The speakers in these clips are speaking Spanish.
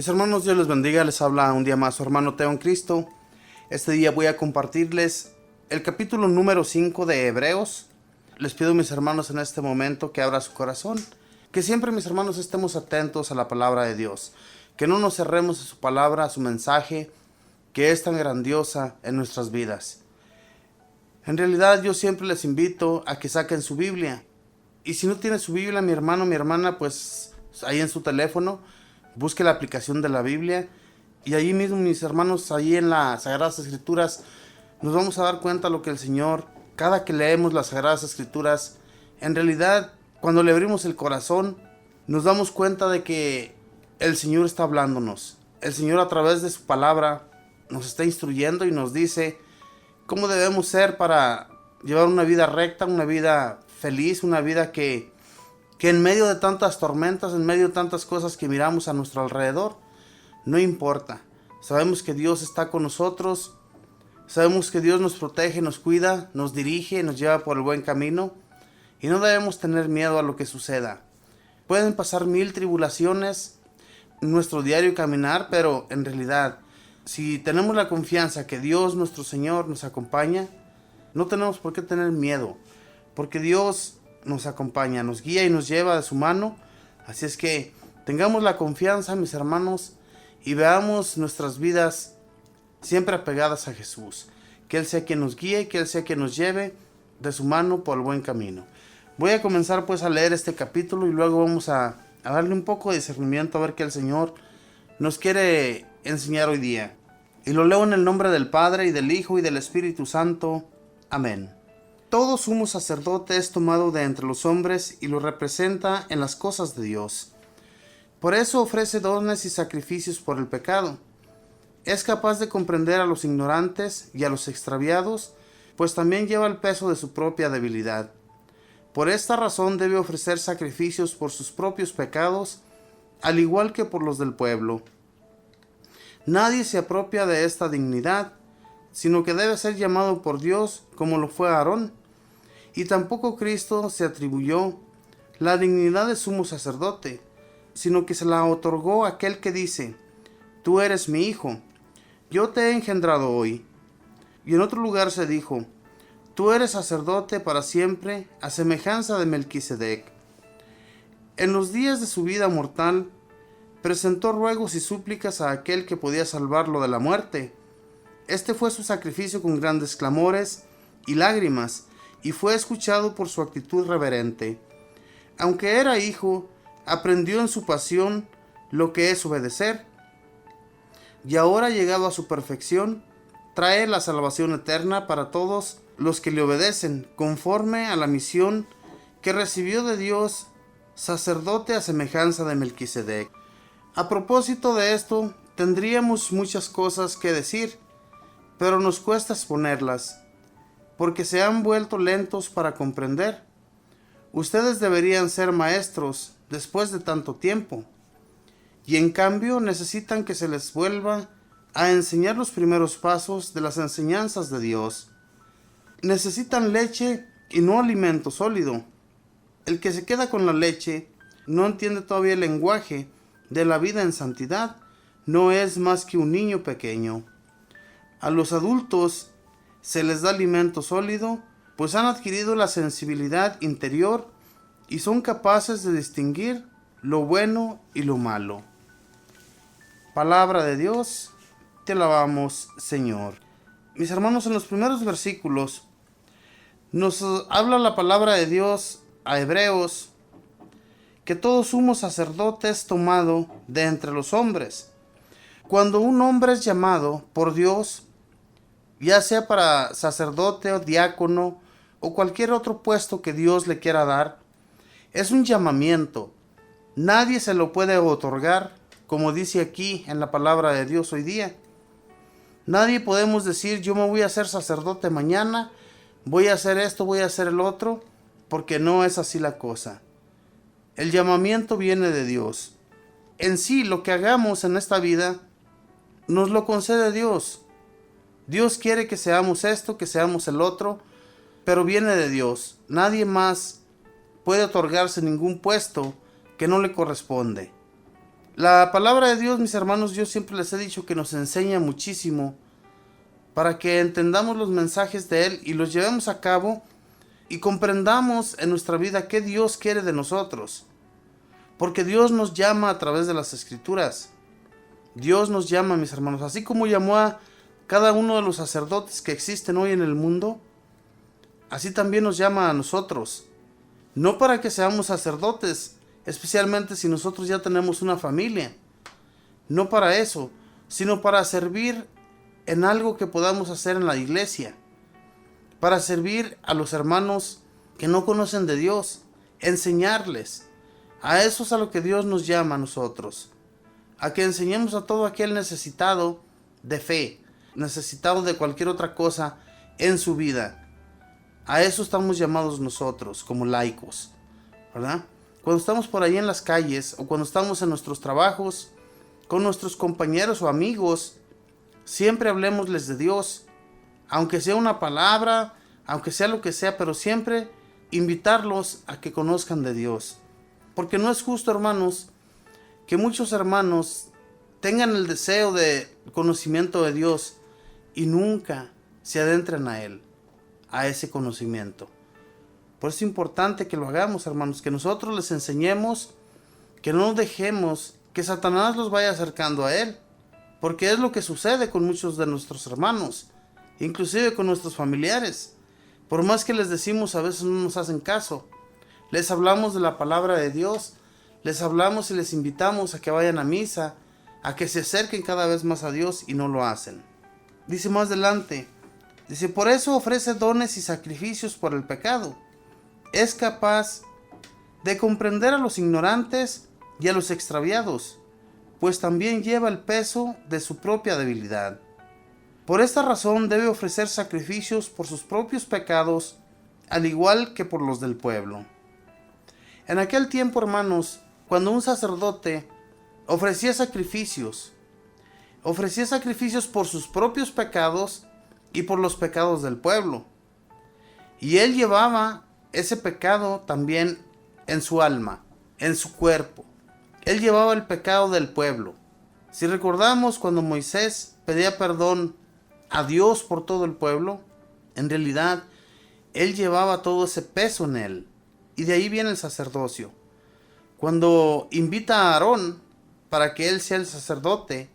Mis hermanos, Dios les bendiga, les habla un día más su hermano Teo en Cristo. Este día voy a compartirles el capítulo número 5 de Hebreos. Les pido, mis hermanos, en este momento que abra su corazón, que siempre, mis hermanos, estemos atentos a la palabra de Dios, que no nos cerremos a su palabra, a su mensaje, que es tan grandiosa en nuestras vidas. En realidad, yo siempre les invito a que saquen su Biblia. Y si no tiene su Biblia, mi hermano, mi hermana, pues ahí en su teléfono, busque la aplicación de la Biblia y ahí mismo, mis hermanos, ahí en las Sagradas Escrituras nos vamos a dar cuenta de lo que el Señor, cada que leemos las Sagradas Escrituras, en realidad cuando le abrimos el corazón nos damos cuenta de que el Señor está hablándonos. El Señor, a través de su palabra, nos está instruyendo y nos dice cómo debemos ser para llevar una vida recta, una vida feliz, una vida que en medio de tantas tormentas, en medio de tantas cosas que miramos a nuestro alrededor, no importa. Sabemos que Dios está con nosotros, sabemos que Dios nos protege, nos cuida, nos dirige, nos lleva por el buen camino y no debemos tener miedo a lo que suceda. Pueden pasar 1000 tribulaciones en nuestro diario caminar, pero en realidad, si tenemos la confianza que Dios, nuestro Señor, nos acompaña, no tenemos por qué tener miedo, porque Dios nos acompaña, nos guía y nos lleva de su mano. Así es que tengamos la confianza, mis hermanos, y veamos nuestras vidas siempre apegadas a Jesús, que Él sea quien nos guíe, que Él sea quien nos lleve de su mano por el buen camino. Voy a comenzar pues a leer este capítulo y luego vamos a darle un poco de discernimiento a ver qué el Señor nos quiere enseñar hoy día. Y lo leo en el nombre del Padre, y del Hijo, y del Espíritu Santo. Amén. Todo sumo sacerdote es tomado de entre los hombres y lo representa en las cosas de Dios. Por eso ofrece dones y sacrificios por el pecado. Es capaz de comprender a los ignorantes y a los extraviados, pues también lleva el peso de su propia debilidad. Por esta razón debe ofrecer sacrificios por sus propios pecados, al igual que por los del pueblo. Nadie se apropia de esta dignidad, sino que debe ser llamado por Dios como lo fue Aarón. Y tampoco Cristo se atribuyó la dignidad de sumo sacerdote, sino que se la otorgó a aquel que dice: Tú eres mi hijo, yo te he engendrado hoy. Y en otro lugar se dijo: Tú eres sacerdote para siempre, a semejanza de Melquisedec. En los días de su vida mortal, presentó ruegos y súplicas a aquel que podía salvarlo de la muerte. Este fue su sacrificio con grandes clamores y lágrimas, y fue escuchado por su actitud reverente. Aunque era hijo, aprendió en su pasión lo que es obedecer, y ahora, llegado a su perfección, trae la salvación eterna para todos los que le obedecen, conforme a la misión que recibió de Dios, sacerdote a semejanza de Melquisedec. A propósito de esto, tendríamos muchas cosas que decir, pero nos cuesta exponerlas, porque se han vuelto lentos para comprender. Ustedes deberían ser maestros después de tanto tiempo, y en cambio necesitan que se les vuelva a enseñar los primeros pasos de las enseñanzas de Dios. Necesitan leche y no alimento sólido. El que se queda con la leche no entiende todavía el lenguaje de la vida en santidad, no es más que un niño pequeño. A los adultos se les da alimento sólido, pues han adquirido la sensibilidad interior y son capaces de distinguir lo bueno y lo malo. Palabra de Dios, te alabamos, Señor. Mis hermanos, en los primeros versículos nos habla la palabra de Dios a Hebreos, que todo sumo sacerdote es tomado de entre los hombres. Cuando un hombre es llamado por Dios, ya sea para sacerdote o diácono o cualquier otro puesto que Dios le quiera dar, es un llamamiento. Nadie se lo puede otorgar, como dice aquí en la palabra de Dios hoy día. Nadie podemos decir: yo me voy a hacer sacerdote mañana, voy a hacer esto, voy a hacer el otro, porque no es así la cosa. El llamamiento viene de Dios. En sí, lo que hagamos en esta vida nos lo concede Dios. Dios quiere que seamos esto, que seamos el otro, pero viene de Dios. Nadie más puede otorgarse ningún puesto que no le corresponde. La palabra de Dios, mis hermanos, yo siempre les he dicho que nos enseña muchísimo para que entendamos los mensajes de Él y los llevemos a cabo y comprendamos en nuestra vida qué Dios quiere de nosotros. Porque Dios nos llama a través de las Escrituras. Dios nos llama, mis hermanos, así como llamó a cada uno de los sacerdotes que existen hoy en el mundo, así también nos llama a nosotros. No para que seamos sacerdotes, especialmente si nosotros ya tenemos una familia. No para eso, sino para servir en algo que podamos hacer en la iglesia. Para servir a los hermanos que no conocen de Dios, enseñarles. A eso es a lo que Dios nos llama a nosotros. A que enseñemos a todo aquel necesitado de fe, necesitado de cualquier otra cosa en su vida. A eso estamos llamados nosotros como laicos, ¿verdad? Cuando estamos por ahí en las calles o cuando estamos en nuestros trabajos, con nuestros compañeros o amigos, siempre hablemosles de Dios, aunque sea una palabra, aunque sea lo que sea, pero siempre invitarlos a que conozcan de Dios. Porque no es justo, hermanos, que muchos hermanos tengan el deseo de conocimiento de Dios y nunca se adentren a Él, a ese conocimiento. Por eso es importante que lo hagamos, hermanos, que nosotros les enseñemos, que no dejemos que Satanás los vaya acercando a Él, porque es lo que sucede con muchos de nuestros hermanos, inclusive con nuestros familiares. Por más que les decimos, a veces no nos hacen caso. Les hablamos de la palabra de Dios, les hablamos y les invitamos a que vayan a misa, a que se acerquen cada vez más a Dios y no lo hacen. Dice más adelante, dice, por eso ofrece dones y sacrificios por el pecado. Es capaz de comprender a los ignorantes y a los extraviados, pues también lleva el peso de su propia debilidad. Por esta razón debe ofrecer sacrificios por sus propios pecados, al igual que por los del pueblo. En aquel tiempo, hermanos, cuando un sacerdote ofrecía sacrificios por sus propios pecados y por los pecados del pueblo. Y él llevaba ese pecado también en su alma, en su cuerpo. Él llevaba el pecado del pueblo. Si recordamos cuando Moisés pedía perdón a Dios por todo el pueblo, en realidad él llevaba todo ese peso en él. Y de ahí viene el sacerdocio. Cuando invita a Aarón para que él sea el sacerdote,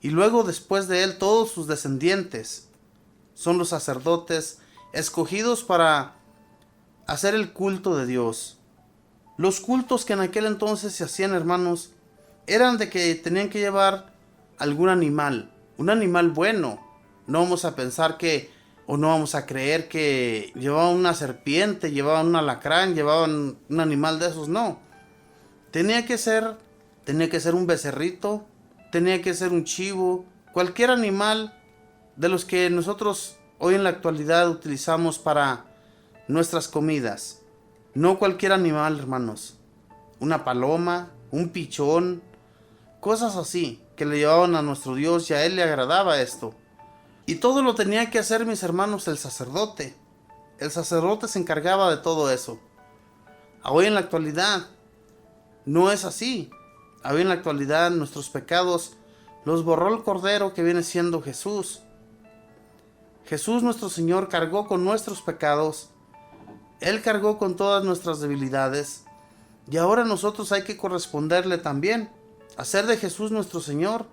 y luego después de él todos sus descendientes son los sacerdotes escogidos para hacer el culto de Dios. Los cultos que en aquel entonces se hacían, hermanos, eran de que tenían que llevar algún animal, un animal bueno. No vamos a pensar o no vamos a creer que llevaban una serpiente, llevaban un alacrán, llevaban un animal de esos, no. Tenía que ser un becerrito, tenía que ser un chivo, cualquier animal de los que nosotros hoy en la actualidad utilizamos para nuestras comidas. No cualquier animal, hermanos. Una paloma, un pichón, cosas así que le llevaban a nuestro Dios y a Él le agradaba esto. Y todo lo tenía que hacer, mis hermanos, el sacerdote. El sacerdote se encargaba de todo eso. Hoy en la actualidad no es así. Hoy en la actualidad nuestros pecados los borró el Cordero que viene siendo Jesús. Jesús nuestro Señor cargó con nuestros pecados. Él cargó con todas nuestras debilidades. Y ahora nosotros hay que corresponderle también. Hacer de Jesús nuestro Señor,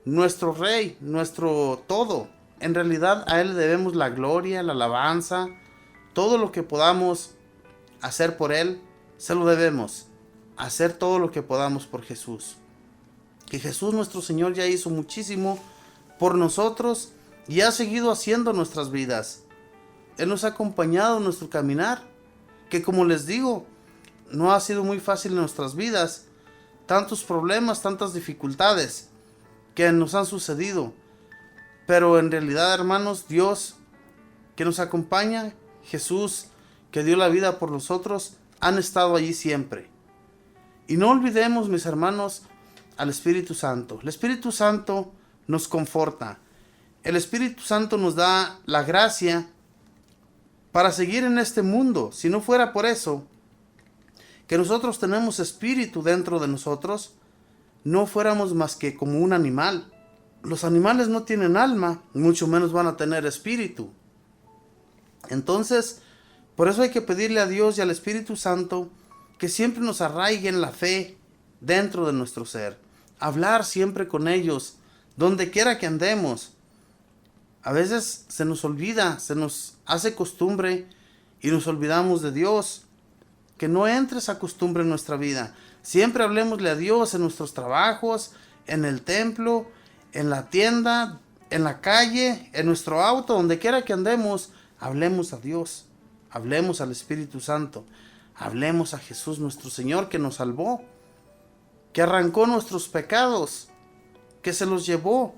nuestro Rey, nuestro todo. En realidad a Él le debemos la gloria, la alabanza, todo lo que podamos hacer por Él, se lo debemos. Hacer todo lo que podamos por Jesús. Que Jesús nuestro Señor ya hizo muchísimo por nosotros y ha seguido haciendo nuestras vidas. Él nos ha acompañado en nuestro caminar, que como les digo, no ha sido muy fácil en nuestras vidas. Tantos problemas, tantas dificultades que nos han sucedido. Pero en realidad, hermanos, Dios que nos acompaña, Jesús que dio la vida por nosotros, han estado allí siempre. Y no olvidemos, mis hermanos, al Espíritu Santo. El Espíritu Santo nos conforta. El Espíritu Santo nos da la gracia para seguir en este mundo. Si no fuera por eso, que nosotros tenemos espíritu dentro de nosotros, no fuéramos más que como un animal. Los animales no tienen alma, mucho menos van a tener espíritu. Entonces, por eso hay que pedirle a Dios y al Espíritu Santo que siempre nos arraiguen la fe dentro de nuestro ser. Hablar siempre con ellos, donde quiera que andemos. A veces se nos olvida, se nos hace costumbre y nos olvidamos de Dios. Que no entre esa costumbre en nuestra vida. Siempre hablemosle a Dios en nuestros trabajos, en el templo, en la tienda, en la calle, en nuestro auto, donde quiera que andemos. Hablemos a Dios, hablemos al Espíritu Santo, hablemos a Jesús nuestro Señor que nos salvó, que arrancó nuestros pecados, que se los llevó.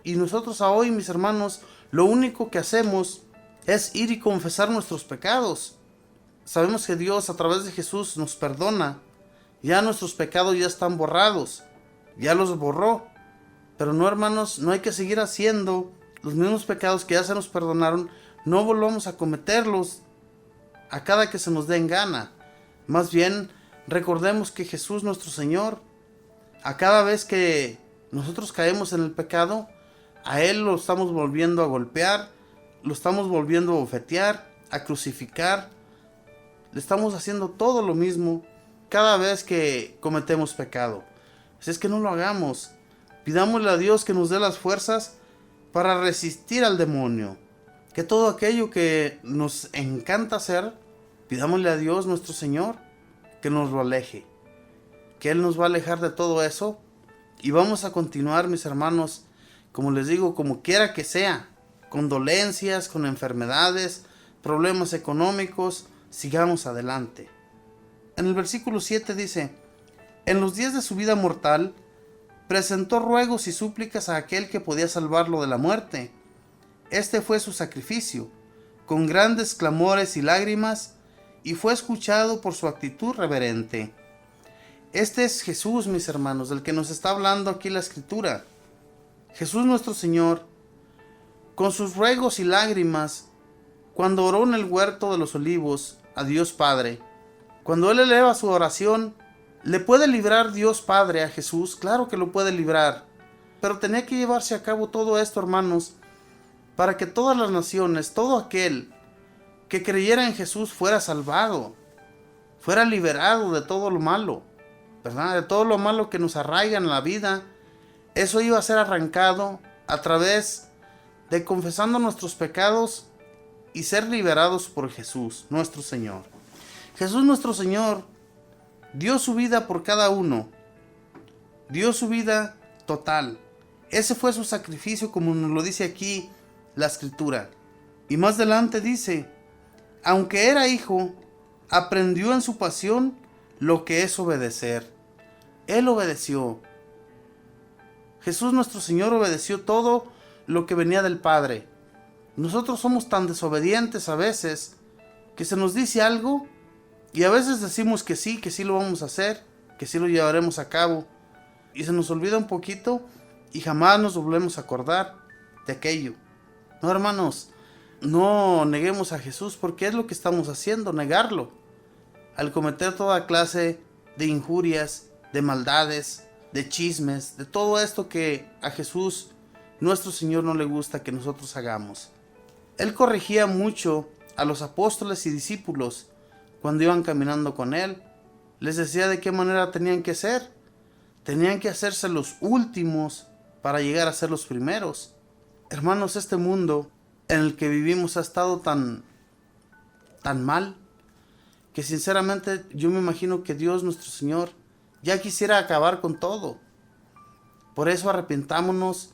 Y nosotros hoy, mis hermanos, lo único que hacemos es ir y confesar nuestros pecados. Sabemos que Dios a través de Jesús nos perdona. Ya nuestros pecados ya están borrados, ya los borró. Pero no, hermanos, no hay que seguir haciendo los mismos pecados que ya se nos perdonaron. No volvamos a cometerlos a cada que se nos dé en gana. Más bien, recordemos que Jesús nuestro Señor, a cada vez que nosotros caemos en el pecado, a Él lo estamos volviendo a golpear, lo estamos volviendo a bofetear, a crucificar. Le estamos haciendo todo lo mismo cada vez que cometemos pecado. Así es que no lo hagamos. Pidámosle a Dios que nos dé las fuerzas para resistir al demonio. Que todo aquello que nos encanta hacer, pidámosle a Dios nuestro Señor que nos lo aleje. Que Él nos va a alejar de todo eso. Y vamos a continuar, mis hermanos, como les digo, como quiera que sea, con dolencias, con enfermedades, problemas económicos, sigamos adelante. En el versículo 7 dice: en los días de su vida mortal, presentó ruegos y súplicas a aquel que podía salvarlo de la muerte. Este fue su sacrificio, con grandes clamores y lágrimas, y fue escuchado por su actitud reverente. Este es Jesús, mis hermanos, del que nos está hablando aquí la Escritura. Jesús nuestro Señor, con sus ruegos y lágrimas, cuando oró en el huerto de los olivos a Dios Padre, cuando Él eleva su oración, ¿le puede librar Dios Padre a Jesús? Claro que lo puede librar, pero tenía que llevarse a cabo todo esto, hermanos, para que todas las naciones, todo aquel que creyera en Jesús fuera salvado, fuera liberado de todo lo malo, ¿verdad? De todo lo malo que nos arraiga en la vida. Eso iba a ser arrancado a través de confesando nuestros pecados y ser liberados por Jesús, nuestro Señor. Jesús nuestro Señor dio su vida por cada uno, dio su vida total. Ese fue su sacrificio, como nos lo dice aquí la Escritura. Y más adelante dice: aunque era hijo, aprendió en su pasión lo que es obedecer. Él obedeció. Jesús nuestro Señor obedeció todo lo que venía del Padre. Nosotros somos tan desobedientes a veces que se nos dice algo y a veces decimos que sí lo vamos a hacer, que sí lo llevaremos a cabo, y se nos olvida un poquito y jamás nos volvemos a acordar de aquello. No, hermanos, no neguemos a Jesús, porque es lo que estamos haciendo, negarlo, al cometer toda clase de injurias, de maldades, de chismes, de todo esto que a Jesús nuestro Señor no le gusta que nosotros hagamos. Él corregía mucho a los apóstoles y discípulos cuando iban caminando con Él. Les decía de qué manera tenían que ser. Tenían que hacerse los últimos para llegar a ser los primeros. Hermanos, este mundo en el que vivimos ha estado tan mal que sinceramente yo me imagino que Dios nuestro Señor ya quisiera acabar con todo. Por eso arrepentámonos,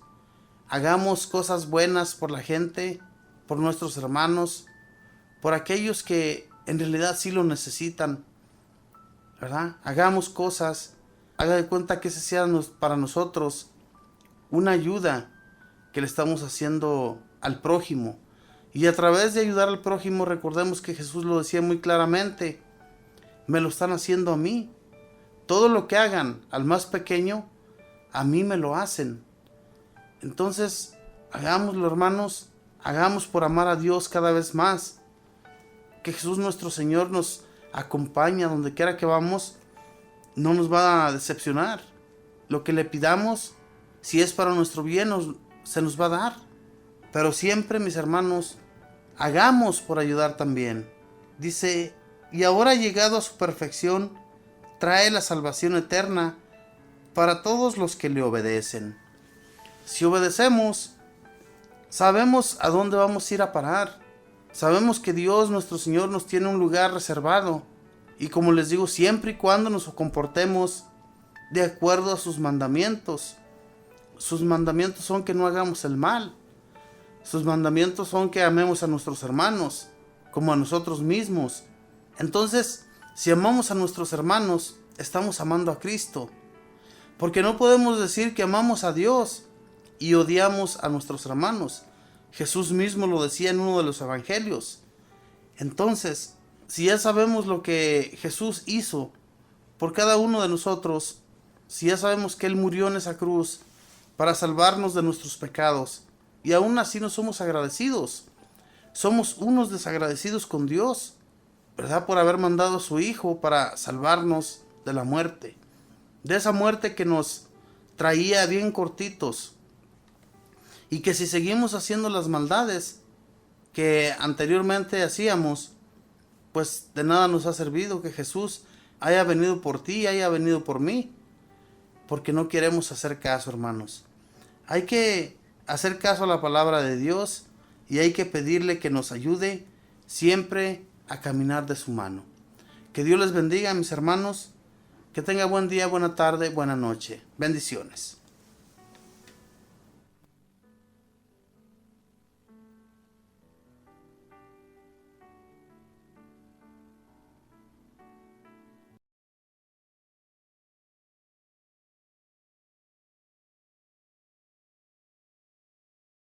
hagamos cosas buenas por la gente, por nuestros hermanos, por aquellos que en realidad sí lo necesitan, ¿verdad? Hagamos cosas, haga de cuenta que ese sea para nosotros una ayuda que le estamos haciendo al prójimo. Y a través de ayudar al prójimo, recordemos que Jesús lo decía muy claramente: me lo están haciendo a mí. Todo lo que hagan al más pequeño, a mí me lo hacen. Entonces, hagámoslo, hermanos, hagamos por amar a Dios cada vez más. Que Jesús nuestro Señor nos acompañe a donde quiera que vamos, no nos va a decepcionar. lo que le pidamos, si es para nuestro bien, se nos va a dar. Pero siempre, mis hermanos, hagamos por ayudar también. Dice, y ahora llegado a su perfección, trae la salvación eterna para todos los que le obedecen. Si obedecemos, sabemos a dónde vamos a ir a parar. Sabemos que Dios, nuestro Señor, nos tiene un lugar reservado. Y como les digo, siempre y cuando nos comportemos de acuerdo a sus mandamientos. Sus mandamientos son que no hagamos el mal. Sus mandamientos son que amemos a nuestros hermanos como a nosotros mismos. Entonces, si amamos a nuestros hermanos, estamos amando a Cristo. Porque no podemos decir que amamos a Dios y odiamos a nuestros hermanos. Jesús mismo lo decía en uno de los evangelios. Entonces, si ya sabemos lo que Jesús hizo por cada uno de nosotros, si ya sabemos que Él murió en esa cruz para salvarnos de nuestros pecados, y aún así no somos agradecidos, somos unos desagradecidos con Dios, ¿verdad? Por haber mandado a su Hijo para salvarnos de la muerte, de esa muerte que nos traía bien cortitos, y que si seguimos haciendo las maldades que anteriormente hacíamos, pues de nada nos ha servido que Jesús haya venido por ti, haya venido por mí, porque no queremos hacer caso, hermanos. Hay que hacer caso a la palabra de Dios y hay que pedirle que nos ayude siempre a caminar de su mano. Que Dios les bendiga, mis hermanos. Que tenga buen día, buena tarde, buena noche. Bendiciones.